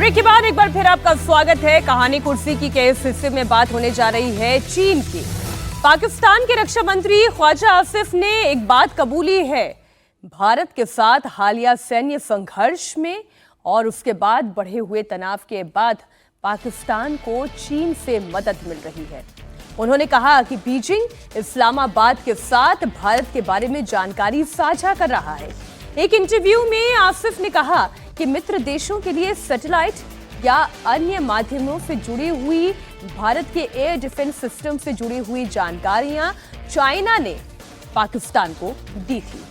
Break के बाद एक बार फिर आपका स्वागत है। कहानी कुर्सी की के इस हिस्से में बात होने जा रही है चीन की। पाकिस्तान के रक्षा मंत्री ख्वाजा आसिफ ने एक बात कबूली है, भारत के साथ हालिया सैन्य संघर्ष में और उसके बाद बढ़े हुए तनाव के बाद पाकिस्तान को चीन से मदद मिल रही है। उन्होंने कहा कि बीजिंग इस्लामाबाद के साथ भारत के बारे में जानकारी साझा कर रहा है। एक इंटरव्यू में आसिफ ने कहा कि मित्र देशों के लिए सैटेलाइट या अन्य माध्यमों से जुड़ी हुई भारत के एयर डिफेंस सिस्टम से जुड़ी हुई जानकारियां चाइना ने पाकिस्तान को दी थी।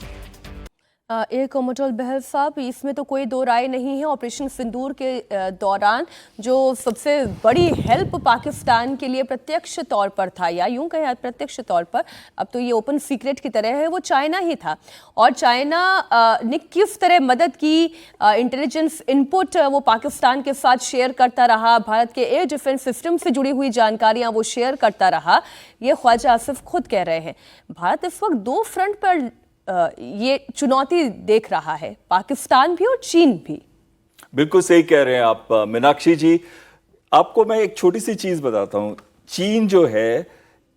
एयर कॉमोडोर बहल साहब, इसमें तो कोई दो राय नहीं है, ऑपरेशन सिंदूर के दौरान जो सबसे बड़ी हेल्प पाकिस्तान के लिए प्रत्यक्ष तौर पर था, या यूं कहें अप्रत्यक्ष तौर पर, अब तो ये ओपन सीक्रेट की तरह है, वो चाइना ही था। और चाइना ने किस तरह मदद की, इंटेलिजेंस इनपुट वो पाकिस्तान के साथ शेयर करता रहा, भारत के एयर डिफेंस सिस्टम से जुड़ी हुई जानकारियां वो शेयर करता रहा, ये ख्वाजा आसिफ खुद कह रहे हैं। भारत इस वक्त दो फ्रंट पर ये चुनौती देख रहा है, पाकिस्तान भी और चीन भी। बिल्कुल सही कह रहे हैं आप मीनाक्षी जी। आपको मैं एक छोटी सी चीज बताता हूं। चीन जो है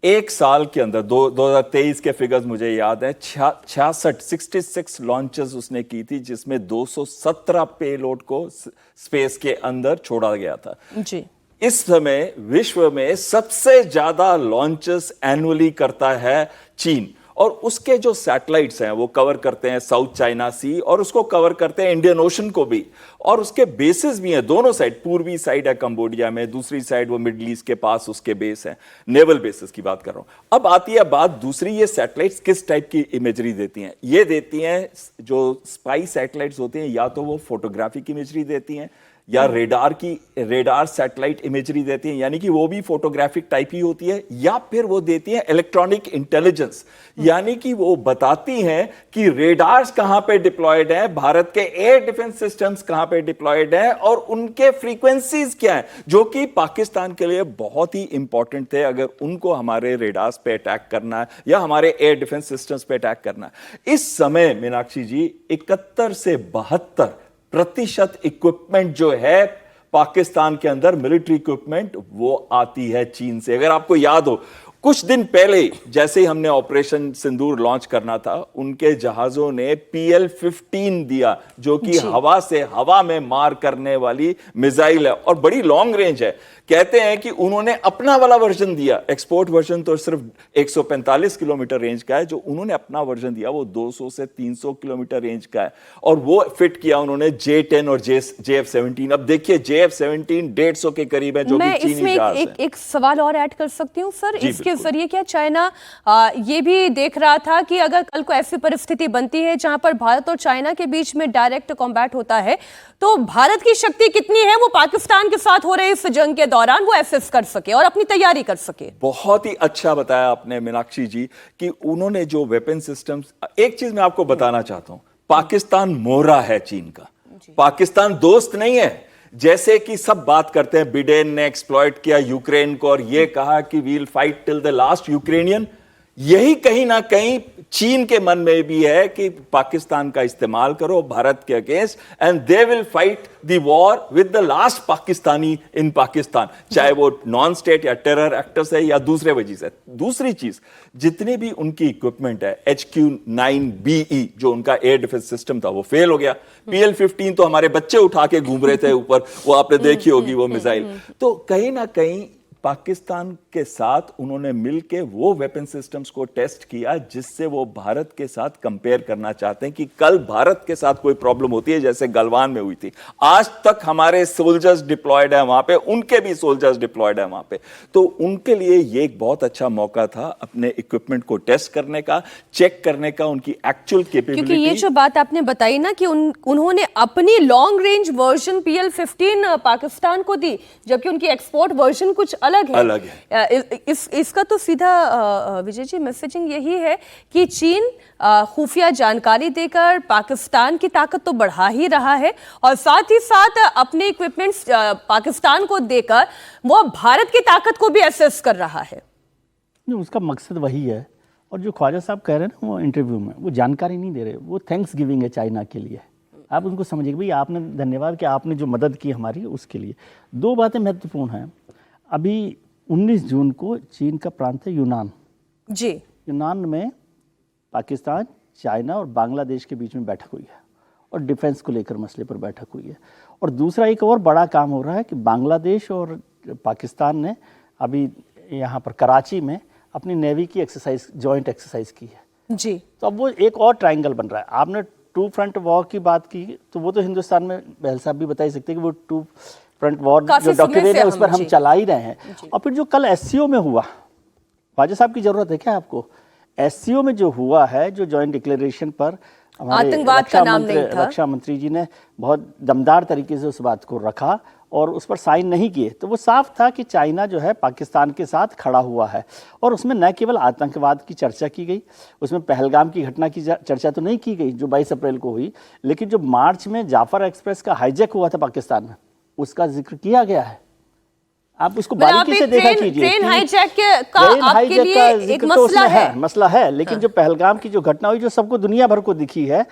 एक साल के अंदर 2023 के फिगर्स मुझे याद है, 66 लॉन्चेस उसने की थी, जिसमें 217 पेलोड को स्पेस के अंदर छोड़ा गया था जी। इस समय विश्व में सबसे ज्यादा लॉन्चेस एनुअली करता है चीन, और उसके जो सैटेलाइट्स हैं वो कवर करते हैं साउथ चाइना सी और उसको कवर करते हैं इंडियन ओशन को भी, और उसके बेसिस भी हैं दोनों साइड। पूर्वी साइड है कंबोडिया में, दूसरी साइड वो मिडिल ईस्ट के पास उसके बेस हैं, नेवल बेसिस की बात कर रहा हूं। अब आती है बात दूसरी, ये सैटेलाइट्स किस टाइप की इमेजरी देती हैं। ये देती हैं, जो स्पाई सैटेलाइट्स होती हैं, या तो वो फोटोग्राफिक इमेजरी देती हैं या रेडार सैटेलाइट इमेजरी देती हैं, यानी कि वो भी फोटोग्राफिक टाइप ही होती है, या फिर वो देती हैं इलेक्ट्रॉनिक इंटेलिजेंस, यानी कि वो बताती हैं कि रेडार्स कहां पे डिप्लॉयड हैं, भारत के एयर डिफेंस सिस्टम्स कहां पे डिप्लॉयड हैं और उनके फ्रीक्वेंसीज क्या हैं, जो कि पाकिस्तान के लिए बहुत ही इंपॉर्टेंट थे अगर उनको हमारे रेडार्स पे अटैक करना है या हमारे एयर डिफेंस सिस्टम्स पे अटैक करना है। इस समय मीनाक्षी जी 71 से 72% इक्विपमेंट जो है पाकिस्तान के अंदर, मिलिट्री इक्विपमेंट, वो आती है चीन से। अगर आपको याद हो, कुछ दिन पहले जैसे ही हमने ऑपरेशन सिंदूर लॉन्च करना था, उनके जहाजों ने PL-15 दिया, जो कि हवा से हवा में मार करने वाली मिसाइल है और बड़ी लॉन्ग रेंज है। कहते हैं कि उन्होंने अपना वाला वर्जन दिया, एक्सपोर्ट वर्जन तो सिर्फ 145 किलोमीटर रेंज का है, जो उन्होंने अपना वर्जन दिया वो 200 से 300 किलोमीटर रेंज का है, और वो फिट किया उन्होंने J-10 और JF-17। अब देखिए JF-17 150 के करीब है, जो कि चीनी जहाज है। एक सवाल और ऐड कर सकती हूँ सर, इसके जरिए क्या चाइना ये भी देख रहा था कि अगर कल को ऐसी परिस्थिति बनती है जहां पर भारत और चाइना के बीच में डायरेक्ट कॉम्बैट होता है, तो भारत की शक्ति कितनी है वो पाकिस्तान के साथ हो रहे इस जंग के दौरान वो एसेस कर सके और अपनी तैयारी कर सके। बहुत ही अच्छा बताया आपने मीनाक्षी जी कि उन्होंने जो वेपन सिस्टम्स, एक चीज मैं आपको बताना चाहता हूं, पाकिस्तान मोहरा है चीन का, पाकिस्तान दोस्त नहीं है। जैसे कि सब बात करते हैं, बिडेन ने एक्सप्लॉइट किया यूक्रेन को और ये कहा कि we'll fight till the last Ukrainian, यही कहीं ना कहीं चीन के मन में भी है कि पाकिस्तान का इस्तेमाल करो भारत के against, and they will fight the war with the last Pakistani in Pakistan, चाहे वो नॉन स्टेट या टेरर एक्टर्स है या दूसरे वजह से। दूसरी चीज, जितने भी उनकी इक्विपमेंट है, HQ-9BE जो उनका एयर डिफेंस सिस्टम था वो फेल हो गया, PL-15 तो हमारे बच्चे उठा के घूम रहे थे ऊपर, वो आपने देखी होगी वो मिसाइल। तो कहीं ना कहीं पाकिस्तान के साथ उन्होंने मिलके वो वेपन सिस्टम्स को टेस्ट किया, जिससे वो भारत के साथ कंपेयर करना चाहते हैं कि कल भारत के साथ कोई प्रॉब्लम होती है, जैसे गलवान में हुई थी। आज तक हमारे सोल्जर्स डिप्लॉयड है वहां पे, उनके भी सोल्जर्स डिप्लॉयड है वहां पे, तो उनके लिए ये एक बहुत अच्छा मौका था अपने इक्विपमेंट को टेस्ट करने का, चेक करने का, उनकी एक्चुअल कैपेबिलिटी। क्योंकि ये जो बात आपने बताई ना कि उन्होंने अपनी long range version PL-15 Pakistan को दी, जबकि उनकी एक्सपोर्ट वर्जन कुछ अलग है। इसका तो सीधा विजय जी मैसेजिंग यही है कि चीन खुफिया जानकारी देकर पाकिस्तान की ताकत तो बढ़ा ही रहा है और साथ ही साथ अपने इक्विपमेंट्स पाकिस्तान को देकर वो भारत की ताकत को भी एसेस कर रहा है। उसका मकसद वही है, और जो ख्वाजा साहब कह रहे हैं ना वो इंटरव्यू में, वो जानकारी नहीं दे रहे, वो थैंक्स गिविंग है चाइना के लिए। आप उनको समझिए भाई, आपने धन्यवाद कि आपने जो मदद की हमारी उसके लिए। दो बातें महत्वपूर्ण हैं। अभी 19 जून को चीन का प्रांत है यूनान जी। यूनान में पाकिस्तान, चाइना और बांग्लादेश के बीच में बैठक हुई है और डिफेंस को लेकर मसले पर बैठक हुई है। और दूसरा एक और बड़ा काम हो रहा है कि बांग्लादेश और पाकिस्तान ने अभी यहाँ पर कराची में अपनी नेवी की एक्सरसाइज, जॉइंट एक्सरसाइज की है जी। तो अब वो एक और ट्रायंगल बन रहा है। आपने टू फ्रंट वॉर की बात की, तो वो तो हिंदुस्तान में बहल साहब भी बता ही सकते हैं कि वो टू फ्रंट वॉर जो डॉक्ट्रिन है उस पर हम चला ही रहे हैं। और फिर जो कल एससीओ में हुआ, ख्वाजा साहब की जरूरत है क्या आपको? एससीओ में जो हुआ है, जो जॉइंट डिक्लेरेशन पर हमारे रक्षा मंत्री जी ने बहुत दमदार तरीके से उस बात को रखा और उस पर साइन नहीं किए, तो वो साफ था कि चाइना जो है पाकिस्तान के साथ खड़ा हुआ है। और उसमें न केवल आतंकवाद की चर्चा की गई, उसमें पहलगाम की घटना की चर्चा तो नहीं की गई जो 22 अप्रैल को हुई, लेकिन जो मार्च में जाफर एक्सप्रेस का हाईजैक हुआ था पाकिस्तान में, उसका जिक्र किया गया है। आप उसको बारीकी से देखा कीजिए। ट्रेन हाईजैक का आपके लिए एक मसला है, लेकिन जो पहलगाम की जो घटना हुई जो सबको दुनिया भर को दिखी है,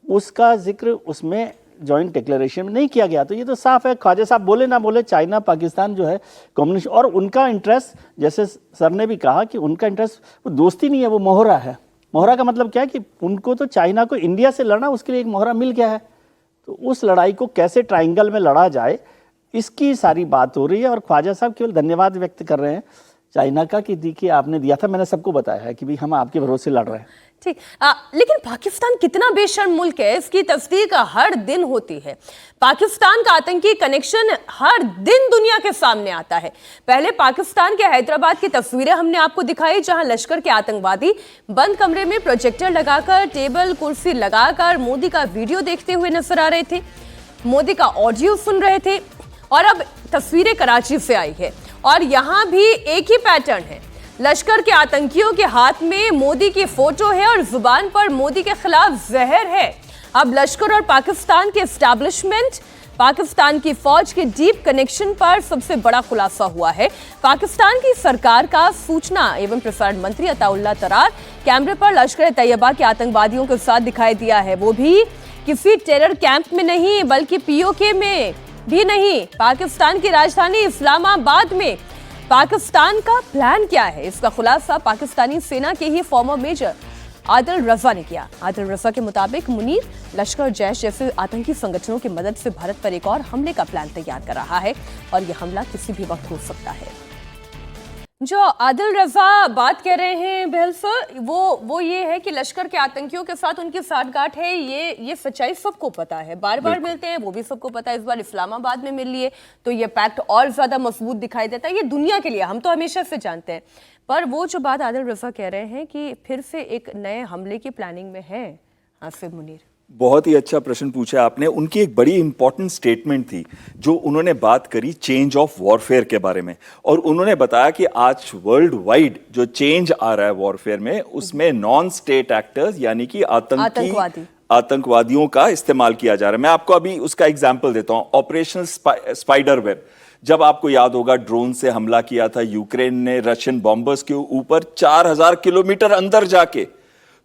उसका जिक्र उसमें जॉइंट डिक्लेरेशन में नहीं किया गया। तो ये तो साफ है, ख्वाजा साहब बोले ना बोले, चाइना पाकिस्तान जो है कम्युनिस्ट, और उनका इंटरेस्ट, जैसे सर ने भी कहा कि उनका इंटरेस्ट वो दोस्ती नहीं है, वो मोहरा है। मोहरा का मतलब क्या है कि उनको तो चाइना को इंडिया से लड़ना, उसके लिए एक मोहरा मिल गया है। तो उस लड़ाई को कैसे ट्रायंगल में लड़ा जाए, इसकी सारी बात हो रही है। और ख्वाजा साहब केवल धन्यवाद व्यक्त कर रहे हैं चाइना का कि देखिए आपने दिया था, मैंने सबको बताया है कि भाई हम आपके भरोसे लड़ रहे हैं। ठीक, लेकिन पाकिस्तान कितना बेशर्म मुल्क है, इसकी तस्दीक हर दिन होती है। पाकिस्तान का आतंकी कनेक्शन हर दिन दुनिया के सामने आता है। पहले पाकिस्तान के हैदराबाद की तस्वीरें हमने आपको दिखाई, जहां लश्कर के आतंकवादी बंद कमरे में प्रोजेक्टर लगाकर, टेबल कुर्सी लगाकर मोदी का वीडियो देखते हुए नजर आ रहे थे, मोदी का ऑडियो सुन रहे थे। और अब तस्वीरें कराची से आई है और यहां भी एक ही पैटर्न है। लश्कर के आतंकियों के हाथ में मोदी की फोटो है और जुबान पर मोदी के खिलाफ जहर है। अब लश्कर और पाकिस्तान के एस्टैब्लिशमेंट, पाकिस्तान की फौज के डीप कनेक्शन पर सबसे बड़ा खुलासा हुआ है। पाकिस्तान की सरकार का सूचना एवं प्रसारण मंत्री अताउल्लाह तरार कैमरे पर लश्कर तैयबा के आतंकवादियों के साथ दिखाई दिया है। वो भी किसी टेरर कैंप में नहीं, बल्कि पीओके में भी नहीं, पाकिस्तान की राजधानी इस्लामाबाद में। पाकिस्तान का प्लान क्या है, इसका खुलासा पाकिस्तानी सेना के ही फॉर्मर मेजर आदिल रजा ने किया। आदिल रजा के मुताबिक मुनीर लश्कर, जैश जैसे आतंकी संगठनों की मदद से भारत पर एक और हमले का प्लान तैयार कर रहा है और यह हमला किसी भी वक्त हो सकता है। जो आदिल रजा बात कह रहे हैं बहल सर, वो ये है कि लश्कर के आतंकियों के साथ उनकी साठगांठ है, ये सच्चाई सबको पता है, बार बार मिलते हैं, वो भी सबको पता है। इस बार इस्लामाबाद में मिल लिए तो ये पैक्ट और ज्यादा मजबूत दिखाई देता है। ये दुनिया के लिए हम तो हमेशा से जानते हैं, पर वो जो बात आदिल रजा कह रहे हैं कि फिर से एक नए हमले की प्लानिंग में है आसिफ मुनीर। बहुत ही अच्छा प्रश्न पूछा आपने। उनकी एक बड़ी इंपॉर्टेंट स्टेटमेंट थी जो उन्होंने बात करी चेंज ऑफ वॉरफेयर के बारे में, और उन्होंने बताया कि आज वर्ल्ड वाइड जो चेंज आ रहा है वॉरफेयर में, उसमें नॉन स्टेट एक्टर्स यानी कि आतंकवादियों का इस्तेमाल किया जा रहा है। मैं आपको अभी उसका एग्जाम्पल देता हूं। ऑपरेशन स्पाइडर वेब, जब आपको याद होगा ड्रोन से हमला किया था यूक्रेन ने रशियन बॉम्बर्स के ऊपर 4000 किलोमीटर अंदर जाके,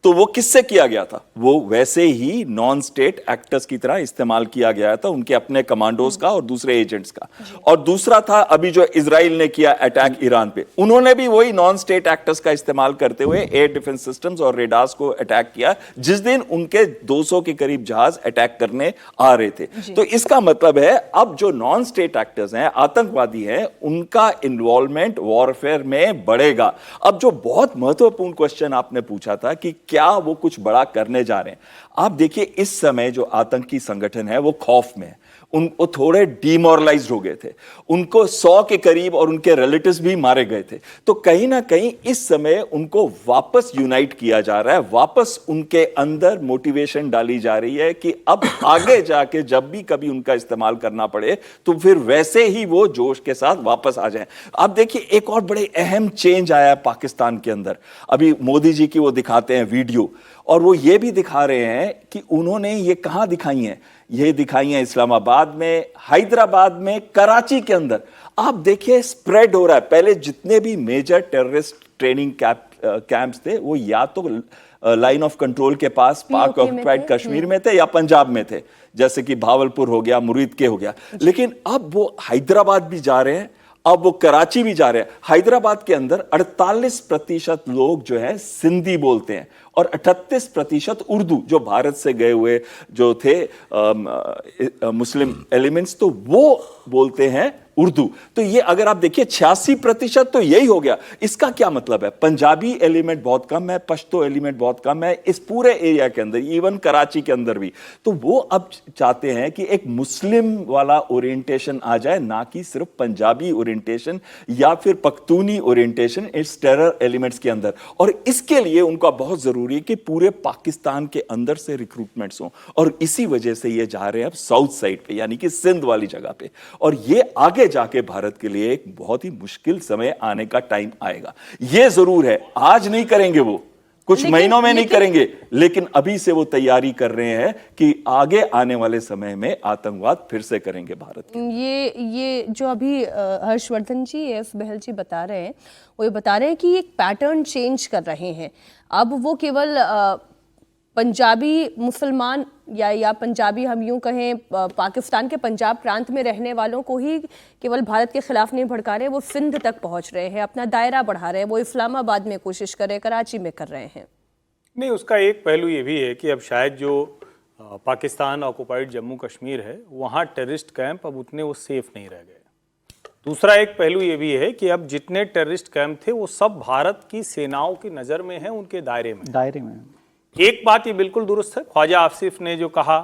तो वो किससे किया गया था? वो वैसे ही नॉन स्टेट एक्टर्स की तरह इस्तेमाल किया गया था, उनके अपने कमांडोज का और दूसरे एजेंट्स का। और दूसरा था अभी जो इजराइल ने किया अटैक ईरान पे, उन्होंने भी वही नॉन स्टेट एक्टर्स का इस्तेमाल करते हुए एयर डिफेंस सिस्टम्स और रेडार्स को अटैक किया, जिस दिन उनके 200 के करीब जहाज अटैक करने आ रहे थे। तो इसका मतलब है अब जो नॉन स्टेट एक्टर्स हैं, आतंकवादी हैं, उनका इन्वॉल्वमेंट वॉरफेयर में बढ़ेगा। अब जो बहुत महत्वपूर्ण क्वेश्चन आपने पूछा था कि क्या वो कुछ बड़ा करने जा रहे हैं, आप देखिए इस समय जो आतंकी संगठन है वो खौफ में है, वो थोड़े डिमोरलाइज्ड हो गए थे, उनको 100 के करीब और उनके रिलेटिव्स भी मारे गए थे। तो कहीं ना कहीं इस समय उनको वापस यूनाइट किया जा रहा है, वापस उनके अंदर मोटिवेशन डाली जा रही है कि अब आगे जाके जब भी कभी उनका इस्तेमाल करना पड़े तो फिर वैसे ही वो जोश के साथ वापस आ जाएं। आप देखिए एक और बड़े अहम चेंज आया है पाकिस्तान के अंदर। अभी मोदी जी की वो दिखाते हैं वीडियो, और वो ये भी दिखा रहे हैं कि उन्होंने ये कहां दिखाई हैं, ये दिखाई हैं इस्लामाबाद में, हैदराबाद में, कराची के अंदर। आप देखिए स्प्रेड हो रहा है। पहले जितने भी मेजर टेररिस्ट ट्रेनिंग कैंप्स थे वो या तो लाइन ऑफ कंट्रोल के पास पाक ऑक्युपाइड कश्मीर में थे या पंजाब में थे, जैसे कि भावलपुर हो गया, मुरीद के हो गया। लेकिन अब वो हैदराबाद भी जा रहे हैं, अब वो कराची भी जा रहे हैं। हैदराबाद के अंदर 48% लोग जो है सिंधी बोलते हैं और 38% उर्दू, जो भारत से गए हुए जो थे मुस्लिम एलिमेंट्स, तो वो बोलते हैं उर्दू। तो ये अगर आप देखिए 86% तो यही हो गया। इसका क्या मतलब है? पंजाबी एलिमेंट बहुत कम है, पश्तो एलिमेंट बहुत कम है इस पूरे एरिया के अंदर, इवन कराची के अंदर भी। तो वो अब चाहते हैं कि एक मुस्लिम वाला ओरिएंटेशन आ जाए, ना कि सिर्फ पंजाबी ओरिएंटेशन या फिर पख्तूनी ओरिएंटेशन इस टेरर एलिमेंट्स के अंदर। और इसके लिए उनका बहुत जरूरी है कि पूरे पाकिस्तान के अंदर से रिक्रूटमेंट्स हों, और इसी वजह से ये जा रहे हैं अब साउथ साइड पे, यानी कि सिंध वाली जगह पे। और ये आगे जाके भारत के लिए एक बहुत ही मुश्किल समय आने का टाइम आएगा। ये जरूर है, आज नहीं करेंगे वो, कुछ महीनों में नहीं करेंगे, लेकिन अभी से वो तैयारी कर रहे हैं कि आगे आने वाले समय में आतंकवाद फिर से करेंगे भारत। ये जो अभी हर्षवर्धन जी, एस बहल जी बता रहे हैं, वो ये बता रहे हैं कि एक पैटर्न चेंज कर रहे हैं। अब वो केवल पंजाबी मुसलमान या पंजाबी, हम यूं कहें पाकिस्तान के पंजाब प्रांत में रहने वालों को ही केवल भारत के खिलाफ नहीं भड़का रहे, वो सिंध तक पहुंच रहे हैं, अपना दायरा बढ़ा रहे हैं, वो इस्लामाबाद में कोशिश कर रहे हैं, कराची में कर रहे हैं। नहीं, उसका एक पहलू ये भी है कि अब शायद जो पाकिस्तान ऑक्युपाइड जम्मू कश्मीर है, वहाँ टेररिस्ट कैंप अब उतने वो सेफ नहीं रह गए। दूसरा एक पहलू ये भी है कि अब जितने टेररिस्ट कैंप थे वो सब भारत की सेनाओं की नज़र में हैं, उनके दायरे में। एक बात ये बिल्कुल दुरुस्त है, ख्वाजा आसिफ ने जो कहा,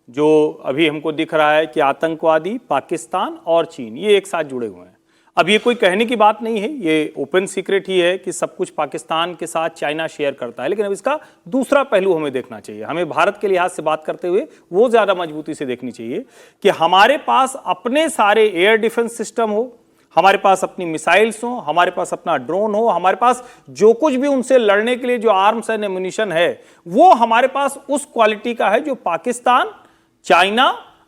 जो अभी हमको दिख रहा है कि आतंकवादी पाकिस्तान और चीन ये एक साथ जुड़े हुए हैं। अब ये कोई कहने की बात नहीं है, ये ओपन सीक्रेट ही है कि सब कुछ पाकिस्तान के साथ चाइना शेयर करता है। लेकिन अब इसका दूसरा पहलू हमें देखना चाहिए। हमें भारत के लिहाज से बात करते हुए वो ज़्यादा मजबूती से देखनी चाहिए कि हमारे पास अपने सारे एयर डिफेंस सिस्टम हो, हमारे पास अपनी मिसाइल्स हो, हमारे पास अपना ड्रोन हो, हमारे पास जो कुछ भी उनसे लड़ने के लिए जो आर्म्स एंड एमुनिशन है, वो हमारे पास उस क्वालिटी का है जो पाकिस्तान, चाइना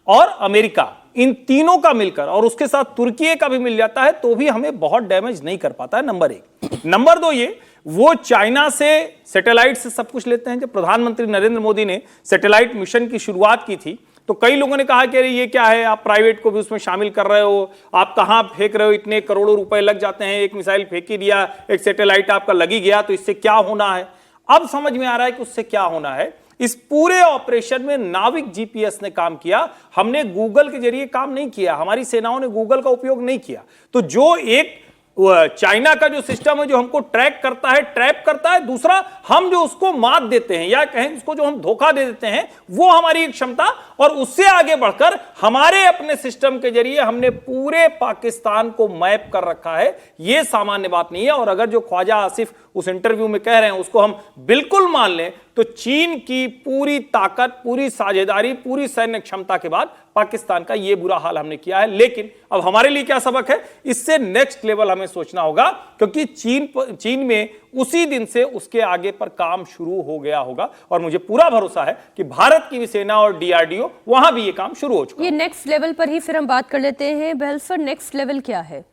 और अमेरिका, इन तीनों का मिलकर, और उसके साथ तुर्की का भी मिल जाता है, तो भी हमें बहुत डैमेज नहीं कर पाता है। नंबर एक। नंबर दो, ये वो चाइना से सैटेलाइट से सब कुछ लेते हैं। जब प्रधानमंत्री नरेंद्र मोदी ने सैटेलाइट मिशन की शुरुआत की थी, तो कई लोगों ने कहा कि अरे ये क्या है, आप प्राइवेट को भी उसमें शामिल कर रहे हो, आप कहां फेंक रहे हो, इतने करोड़ों रुपए लग जाते हैं, एक मिसाइल फेंक ही दिया, एक सैटेलाइट आपका लग ही गया, तो इससे क्या होना है। अब समझ में आ रहा है कि उससे क्या होना है। इस पूरे ऑपरेशन में नाविक जीपीएस ने काम किया, हमने गूगल के जरिए काम नहीं किया, हमारी सेनाओं ने गूगल का उपयोग नहीं किया। तो जो एक चाइना का जो सिस्टम है जो हमको ट्रैक करता है, ट्रैप करता है, दूसरा हम जो उसको मात देते हैं या कहें उसको जो हम धोखा दे देते हैं, वो हमारी एक क्षमता, और उससे आगे बढ़कर हमारे अपने सिस्टम के जरिए हमने पूरे पाकिस्तान को मैप कर रखा है। यह सामान्य बात नहीं है। और अगर जो ख्वाजा आसिफ उस इंटरव्यू में कह रहे हैं उसको हम बिल्कुल मान लें, तो चीन की पूरी ताकत, पूरी साझेदारी, पूरी सैन्य क्षमता के बाद पाकिस्तान का यह बुरा हाल हमने किया है। लेकिन अब हमारे लिए क्या सबक है, इससे नेक्स्ट लेवल हमें सोचना होगा, क्योंकि चीन में उसी दिन से उसके आगे पर काम शुरू हो गया होगा। और मुझे पूरा भरोसा है कि भारत की भी सेना और डीआरडीओ वहां भी ये काम शुरू हो चुका है। ये नेक्स्ट लेवल पर ही फिर हम बात कर लेते हैं। बहल सर, नेक्स्ट लेवल क्या है?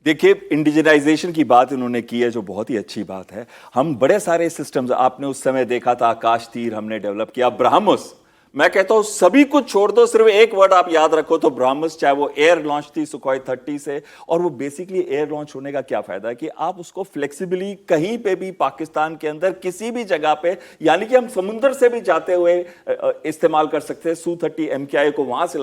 देखिए, इंडिजिनाइजेशन की बात इन्होंने की है, जो बहुत ही अच्छी बात है। हम बड़े सारे सिस्टम्स, आपने उस समय देखा था, आकाश तीर हमने डेवलप किया, ब्रह्मोस। मैं कहता हूं सभी कुछ छोड़ दो, सिर्फ एक वर्ड आप याद रखो तो ब्रह्मोस, चाहे वो एयर लॉन्च थी सुखोई 30 से। और वो बेसिकली एयर लॉन्च होने का क्या फायदा है कि आप उसको फ्लेक्सिबली कहीं पे भी पाकिस्तान के अंदर किसी भी जगह पे, यानी कि हम समुद्र से भी जाते हुए इस्तेमाल कर सकते हैं। Su-30 MKI को वहां से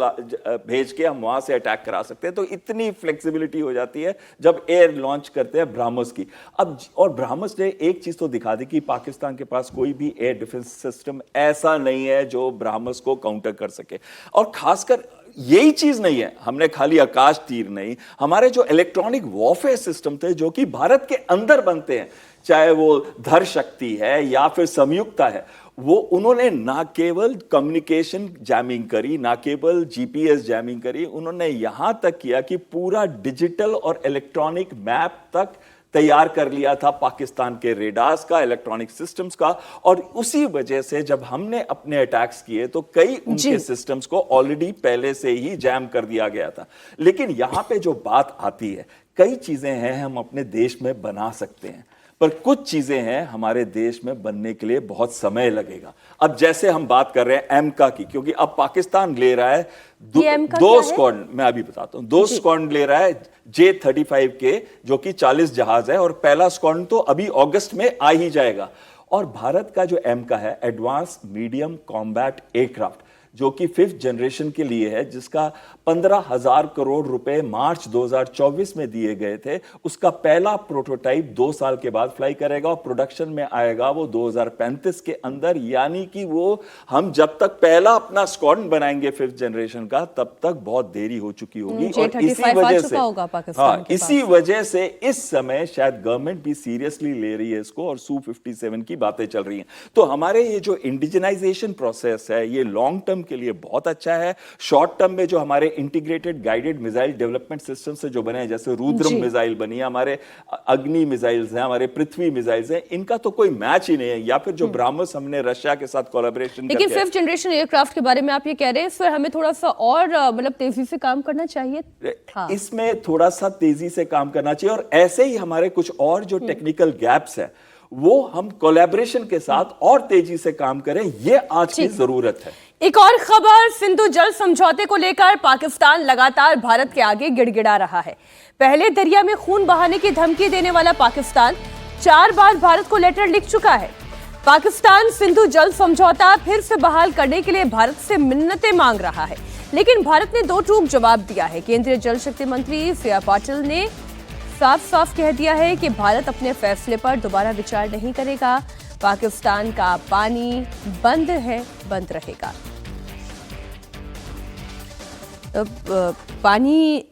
भेज के हम वहां से अटैक करा सकते हैं। तो इतनी फ्लेक्सिबिलिटी हो जाती है जब एयर लॉन्च करते हैं ब्रह्मोस की। अब और ब्रह्मोस ने एक चीज तो दिखा दी कि पाकिस्तान के पास कोई भी एयर डिफेंस सिस्टम ऐसा नहीं है जो ब्रह्मोस को काउंटर कर सके। और खासकर यही चीज नहीं है, हमने खाली आकाश तीर नहीं, हमारे जो इलेक्ट्रॉनिक वॉरफेयर सिस्टम थे जो कि भारत के अंदर बनते हैं, चाहे वो धर शक्ति है या फिर संयुक्ता है, वो उन्होंने ना केवल कम्युनिकेशन जैमिंग करी, ना केवल जीपीएस जैमिंग करी, उन्होंने यहां तक किया कि पूरा डिजिटल और इलेक्ट्रॉनिक मैप तक तैयार कर लिया था पाकिस्तान के रेडार्स का, इलेक्ट्रॉनिक सिस्टम्स का। और उसी वजह से जब हमने अपने अटैक्स किए तो कई उनके सिस्टम्स को ऑलरेडी पहले से ही जैम कर दिया गया था। लेकिन यहां पे जो बात आती है, कई चीजें हैं हम अपने देश में बना सकते हैं। पर कुछ चीजें हैं हमारे देश में बनने के लिए बहुत समय लगेगा। अब जैसे हम बात कर रहे हैं एमका की, क्योंकि अब पाकिस्तान ले रहा है दो स्क्वाड, मैं अभी बताता हूं, 2 स्क्वाड ले रहा है J-35 के, जो कि 40 जहाज है, और पहला स्क्वाड तो अभी अगस्त में आ ही जाएगा। और भारत का जो एमका है, एडवांस मीडियम कॉम्बैट एयरक्राफ्ट, जो कि 5th जनरेशन के लिए है, जिसका 15,000 करोड़ रुपए मार्च 2024 में दिए गए थे, उसका पहला प्रोटोटाइप 2 साल के बाद फ्लाई करेगा और प्रोडक्शन में आएगा वो 2035 के अंदर। यानी कि वो हम जब तक पहला अपना स्क्वाड बनाएंगे 5th जनरेशन का, तब तक बहुत देरी हो चुकी होगी। और इसी वजह से इसी वजह से इस समय शायद गवर्नमेंट भी सीरियसली ले रही है इसको, और Su-57 की बातें चल रही हैं। तो हमारे ये जो इंडिजिनाइजेशन प्रोसेस है, ये लॉन्ग टर्म के लिए बहुत अच्छा है। शॉर्ट टर्म में जो हमारे integrated guided missile development system से जो बने हैं, जैसे रुद्रम मिसाइल बनी है, हमारे अग्नि मिसाइल्स हैं, हमारे पृथ्वी मिसाइल्स हैं, इनका तो कोई मैच ही नहीं है। या फिर जो ब्रह्मोस हमने रशिया के साथ कोलैबोरेशन, लेकिन 5th जनरेशन एयरक्राफ्ट के बारे में आप ये कह रहे हैं, इस पर हमें थोड़ा सा और मतलब तेजी से काम करना चाहिए। इसमें थोड़ा सा तेजी से काम करना चाहिए, और ऐसे ही हमारे कुछ और जो टेक्निकल गैप्स है, वो हम कोलैबोरेशन के साथ और तेजी से काम करें, ये आज की जरूरत है। एक और खबर, सिंधु जल समझौते को लेकर पाकिस्तान लगातार भारत के आगे गिड़गिड़ा रहा है। पहले दरिया में खून बहाने की धमकी देने वाला पाकिस्तान 4 बार भारत को लेटर लिख चुका है। पाकिस्तान सिंधु जल समझौता फिर से बहाल करने के लिए भारत से मिन्नतें मांग रहा है, लेकिन भारत ने दो टूक जवाब दिया है। केंद्रीय जल शक्ति मंत्री सी.आर. पाटिल ने साफ साफ कह दिया है कि भारत अपने फैसले पर दोबारा विचार नहीं करेगा। पाकिस्तान का पानी बंद है, बंद रहेगा। पानी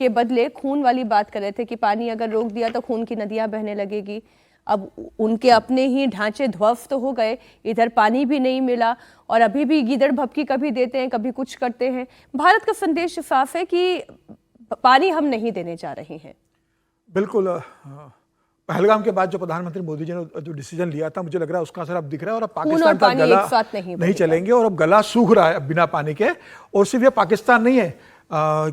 के बदले खून वाली बात कर रहे थे कि पानी अगर रोक दिया तो खून की नदियां बहने लगेगी। अब उनके अपने ही ढांचे ध्वस्त हो गए, इधर पानी भी नहीं मिला, और अभी भी गीदड़ भपकी कभी देते हैं, कभी कुछ करते हैं। भारत का संदेश साफ है कि पानी हम नहीं देने जा रहे हैं। बिल्कुल। पहलगाम के बाद जो प्रधानमंत्री मोदी जी ने जो डिसीजन लिया था, मुझे लग रहा है उसका असर अब दिख रहा है, और अब पाकिस्तान का गला नहीं चलेंगे, और अब गला सूख रहा है अब बिना पानी के। और सिर्फ ये पाकिस्तान नहीं है,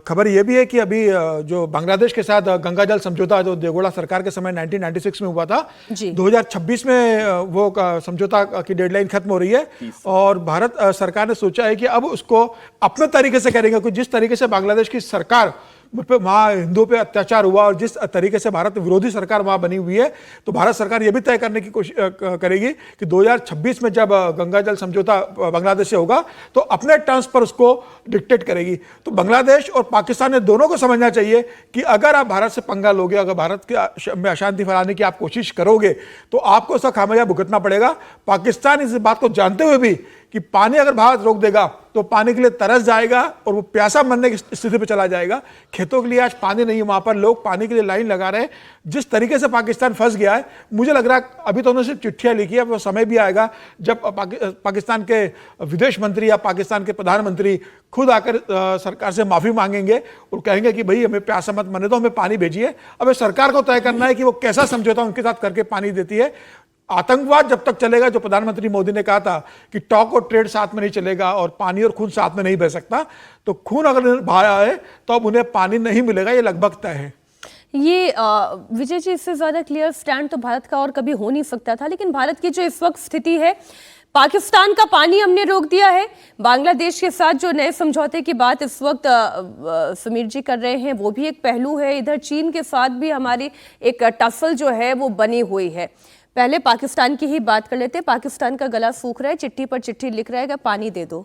खबर ये भी है कि अभी जो बांग्लादेश के साथ गंगा जल समझौता जो देगौड़ा सरकार के समय 1996 में हुआ था, 2026 में वो समझौता की डेडलाइन खत्म हो रही है, और भारत सरकार ने सोचा है कि अब उसको अपने तरीके से करेंगे। क्योंकि जिस तरीके से बांग्लादेश की सरकार वहाँ हिंदुओं पे अत्याचार हुआ, और जिस तरीके से भारत विरोधी सरकार वहाँ बनी हुई है, तो भारत सरकार ये भी तय करने की कोशिश करेगी कि 2026 में जब गंगा जल समझौता बांग्लादेश से होगा, तो अपने टर्म्स पर उसको डिक्टेट करेगी। तो बांग्लादेश और पाकिस्तान ने दोनों को समझना चाहिए कि अगर आप भारत से पंगा लोगे, अगर भारत के में अशांति फैलाने की आप कोशिश करोगे, तो आपको उसका खामियाजा भुगतना पड़ेगा। पाकिस्तान इस बात को जानते हुए भी कि पानी अगर भारत रोक देगा तो पानी के लिए तरस जाएगा, और वो प्यासा मरने की स्थिति पे चला जाएगा। खेतों के लिए आज पानी नहीं है, वहाँ पर लोग पानी के लिए लाइन लगा रहे हैं। जिस तरीके से पाकिस्तान फंस गया है, मुझे लग रहा है अभी तो उन्होंने सिर्फ चिट्ठियाँ लिखी है, वो समय भी आएगा जब पाकिस्तान के विदेश मंत्री या पाकिस्तान के प्रधानमंत्री खुद आकर सरकार से माफ़ी मांगेंगे और कहेंगे कि भाई हमें प्यासा मत मरने दो, हमें पानी भेजिए। अब सरकार को तय करना है कि वो कैसा समझौता उनके साथ करके पानी देती है। आतंकवाद जब तक चलेगा, जो प्रधानमंत्री मोदी ने कहा था कि टॉक और ट्रेड साथ में नहीं चलेगा और पानी और खून साथ में नहीं बह सकता, तो खून अगर बहाया है तो अब उन्हें पानी नहीं मिलेगा, ये लगभग तय है। ये विजय जी, इससे ज्यादा क्लियर स्टैंड तो भारत का और कभी हो नहीं सकता था। लेकिन भारत की जो इस वक्त स्थिति है, पाकिस्तान का पानी हमने रोक दिया है, बांग्लादेश के साथ जो नए समझौते की बात इस वक्त समीर जी कर रहे हैं, वो भी एक पहलू है। इधर चीन के साथ भी हमारी एक टसल जो है वो बनी हुई है। पहले पाकिस्तान की ही बात कर लेते हैं। पाकिस्तान का गला सूख रहा है, चिट्ठी पर चिट्ठी लिख रहा है कि पानी दे दो।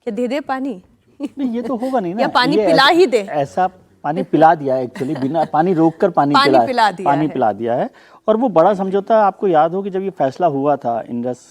क्या दे दे पानी? नहीं, ये तो होगा नहीं ना, या पानी पिला ही दे। ऐसा पानी पिला दिया है एक्चुअली, बिना पानी रोककर पानी पिला दिया है। और वो बड़ा समझौता, आपको याद हो कि जब ये फैसला हुआ था इंडस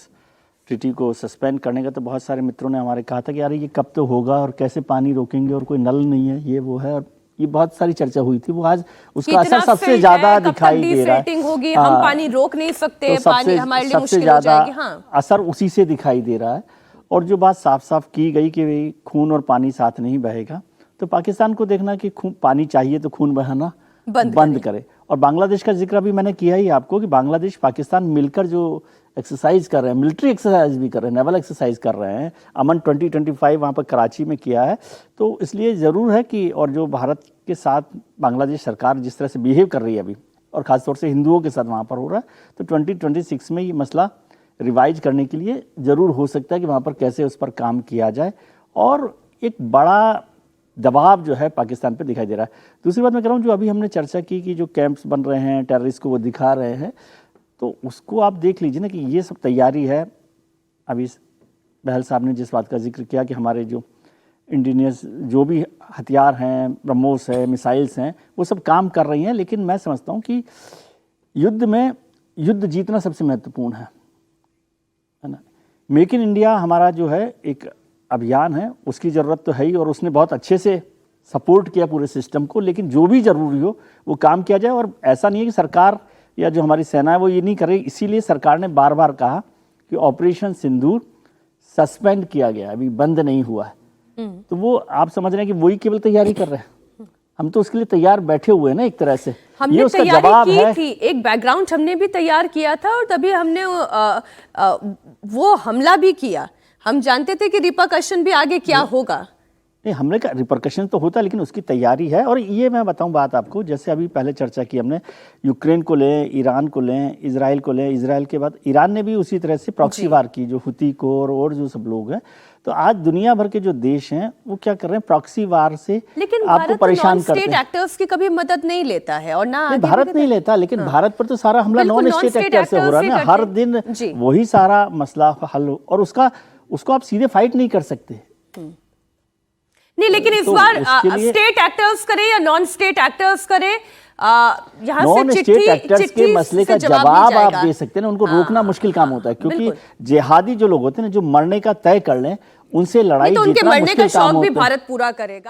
ट्रीटी को सस्पेंड करने का, तो बहुत सारे मित्रों ने हमारे कहा था कि यार ये कब तो होगा और कैसे पानी रोकेंगे, और कोई नल नहीं है, ये वो है। और ये बहुत सारी चर्चा हुई थी। वो आज उसका असर सबसे ज्यादा दिखाई दे रहा है। होगी, हम पानी रोक नहीं सकते, तो पानी हमारे लिए मुश्किल हो जाएगी। हाँ, असर उसी से दिखाई दे रहा है। और जो बात साफ साफ की गई कि खून और पानी साथ नहीं बहेगा, तो पाकिस्तान को देखना कि पानी चाहिए तो खून बहाना बंद करे। और बांग्लादेश का जिक्र भी मैंने किया ही आपको कि बांग्लादेश पाकिस्तान मिलकर जो एक्सरसाइज कर रहे हैं, मिलिट्री एक्सरसाइज भी कर रहे हैं, नेवल एक्सरसाइज कर रहे हैं, अमन 2025 वहाँ पर कराची में किया है। तो इसलिए ज़रूर है कि, और जो भारत के साथ बांग्लादेश सरकार जिस तरह से बिहेव कर रही है अभी, और ख़ासतौर से हिंदुओं के साथ वहाँ पर हो रहा है। तो 2026 में ये मसला रिवाइज करने के लिए ज़रूर हो सकता है कि वहाँ पर कैसे उस पर काम किया जाए, और एक बड़ा दबाव जो है पाकिस्तान पे दिखाई दे रहा है। दूसरी बात मैं कह रहा हूँ, जो अभी हमने चर्चा की कि जो कैंप्स बन रहे हैं टेररिस्ट को वो दिखा रहे हैं, तो उसको आप देख लीजिए ना कि ये सब तैयारी है। अभी बहल साहब ने जिस बात का जिक्र किया कि हमारे जो इंडिजिनियस जो भी हथियार हैं, ब्रह्मोस है, मिसाइल्स हैं, वो सब काम कर रही हैं, लेकिन मैं समझता हूँ कि युद्ध में युद्ध जीतना सबसे महत्वपूर्ण है ना। मेक इन इंडिया हमारा जो है एक अभियान है, उसकी ज़रूरत तो है ही, और उसने बहुत अच्छे से सपोर्ट किया पूरे सिस्टम को, लेकिन जो भी ज़रूरी हो वो काम किया जाए। और ऐसा नहीं है कि सरकार या जो हमारी सेना है वो ये नहीं करे, इसीलिए सरकार ने बार बार कहा कि ऑपरेशन सिंदूर सस्पेंड किया गया, अभी बंद नहीं हुआ है। तो वो आप समझ रहे हैं कि वही केवल तैयारी कर रहे हैं, हम तो उसके लिए तैयार बैठे हुए हैं ना एक तरह से। हमने ये उसका तैयारी जवाब की है। थी, एक बैकग्राउंड हमने भी तैयार किया था, और तभी हमने वो हमला भी किया। हम जानते थे कि रिपरकशन भी आगे क्या होगा। नहीं, हमले का रिपरकशन तो होता है, लेकिन उसकी तैयारी है। और ये मैं बताऊं बात आपको, जैसे अभी पहले चर्चा की हमने, यूक्रेन को लें, ईरान को लें, इजराइल को लें, इजराइल के बाद ईरान ने भी उसी तरह से प्रॉक्सी वार की, जो हुती को और जो सब लोग हैं। तो आज दुनिया भर के जो देश हैं वो क्या कर रहे हैं, प्रॉक्सी वार से लेकिन आपको परेशान करते हैं। स्टेट एक्टर्स की कभी मदद नहीं लेता है, और ना भारत नहीं लेता, लेकिन भारत पर तो सारा हमला नॉन स्टेट एक्टर से हो रहा है ना, हर दिन वही सारा मसला हल, और उसको आप सीधे फाइट नहीं कर सकते। नहीं, लेकिन इस बार स्टेट एक्टर्स करे या नॉन स्टेट एक्टर्स करे, यहाँ नॉन स्टेट एक्टर्स के मसले का जवाब आप दे सकते हैं ना, उनको रोकना मुश्किल काम होता है, क्योंकि जिहादी जो लोग होते हैं ना, जो मरने का तय कर लें, उनसे लड़ाई तो उनके जीतना मरने का मुश्किल काम शौक भी होता है। भारत पूरा करेगा।